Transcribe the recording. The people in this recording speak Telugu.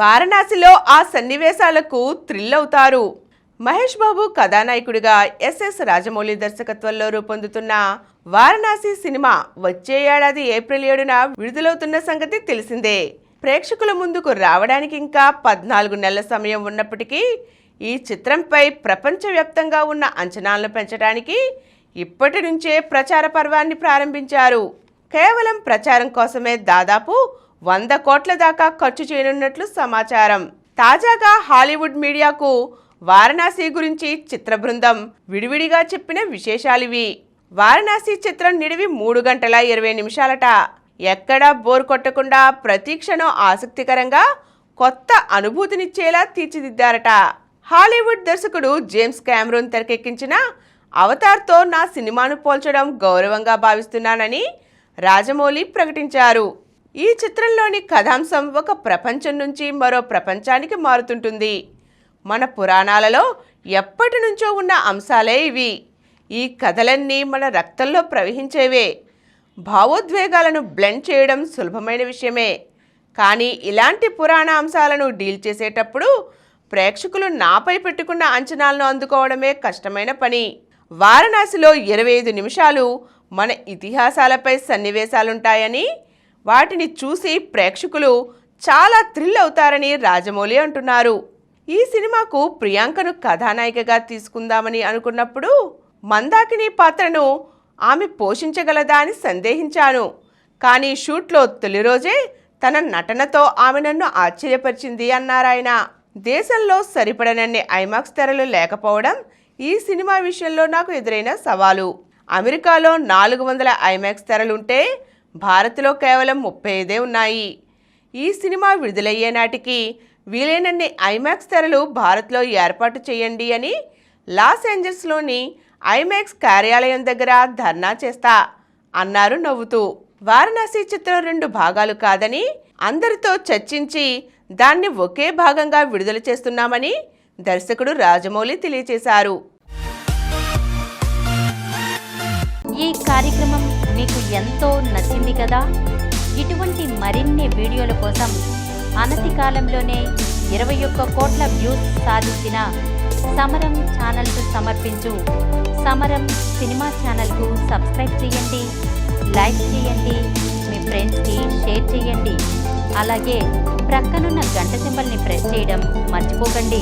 వారణాసిలో ఆ సన్నివేశాలకు థ్రిల్ అవుతారు. మహేష్ బాబు కథానాయకుడిగా ఎస్ఎస్ రాజమౌళి దర్శకత్వంలో రూపొందుతున్న వారణాసి సినిమా వచ్చే ఏడాది ఏప్రిల్ 7న విడుదలవుతున్న సంగతి తెలిసిందే. ప్రేక్షకుల ముందుకు రావడానికి ఇంకా 14 నెలల సమయం ఉన్నప్పటికీ ఈ చిత్రంపై ప్రపంచవ్యాప్తంగా ఉన్న అంచనాలను పెంచడానికి ఇప్పటి నుంచే ప్రచార పర్వాన్ని ప్రారంభించారు. కేవలం ప్రచారం కోసమే దాదాపు 100 కోట్ల దాకా ఖర్చు చేయనున్నట్లు సమాచారం. తాజాగా హాలీవుడ్ మీడియాకు వారణాసి గురించి చిత్ర బృందం విడివిడిగా చెప్పిన విశేషాలివి. వారణాసి చిత్రం నిడివి 3 గంటల 20 నిమిషాలట. ఎక్కడా బోర్ కొట్టకుండా ప్రతి క్షణం ఆసక్తికరంగా కొత్త అనుభూతినిచ్చేలా తీర్చిదిద్దారట. హాలీవుడ్ దర్శకుడు జేమ్స్ కెమెరూన్ తెరకెక్కించిన అవతార్తో నా సినిమాను పోల్చడం గౌరవంగా భావిస్తున్నానని రాజమౌళి ప్రకటించారు. ఈ చిత్రంలోని కథాంశం ఒక ప్రపంచం నుంచి మరో ప్రపంచానికి మారుతుంటుంది. మన పురాణాలలో ఎప్పటి నుంచో ఉన్న అంశాలే ఇవి. ఈ కథలన్నీ మన రక్తంలో ప్రవహించేవే. భావోద్వేగాలను బ్లెండ్ చేయడం సులభమైన విషయమే. కానీ ఇలాంటి పురాణ అంశాలను డీల్ చేసేటప్పుడు ప్రేక్షకులు నాపై పెట్టుకున్న అంచనాలను అందుకోవడమే కష్టమైన పని. వారణాసిలో 25 నిమిషాలు మన ఇతిహాసాలపై సన్నివేశాలుంటాయని, వాటిని చూసి ప్రేక్షకులు చాలా థ్రిల్ అవుతారని రాజమౌళి అంటున్నారు. ఈ సినిమాకు ప్రియాంకను కథానాయికగా తీసుకుందామని అనుకున్నప్పుడు మందాకిని పాత్రను ఆమె పోషించగలదా అని సందేహించాను. కానీ షూట్లో తొలి రోజే తన నటనతో ఆమె నన్ను ఆశ్చర్యపరిచింది అన్నారాయన. దేశంలో సరిపడనన్ని ఐమాక్స్ తెరలు లేకపోవడం ఈ సినిమా విషయంలో నాకు ఎదురైన సవాలు. అమెరికాలో 400 ఐమాక్స్ తెరలుంటే భారత్లో కేవలం 35 ఉన్నాయి. ఈ సినిమా విడుదలయ్యే నాటికి వీలైనన్ని ఐమాక్స్ తెరలు భారత్లో ఏర్పాటు చేయండి అని లాస్ ఏంజల్స్లోని ఐమాక్స్ కార్యాలయం దగ్గర ధర్నా చేస్తా అన్నారు నవ్వుతూ. వారణాసి చిత్రం 2 భాగాలు కాదని, అందరితో చర్చించి దాన్ని ఒకే భాగంగా విడుదల చేస్తున్నామని దర్శకుడు రాజమౌళి తెలియజేశారు. ఈ కార్యక్రమం మీకు ఎంతో నచ్చింది కదా. ఇటువంటి మరిన్ని వీడియోల కోసం అనతి కాలంలోనే 21 కోట్ల వ్యూస్ సాధించిన సమరం ఛానల్కు సమర్పించు సమరం సినిమా ఛానల్కు సబ్స్క్రైబ్ చేయండి, లైక్ చేయండి, మీ ఫ్రెండ్స్కి షేర్ చేయండి. అలాగే ప్రక్కనున్న గంట సింబల్ని ప్రెస్ చేయడం మర్చిపోకండి.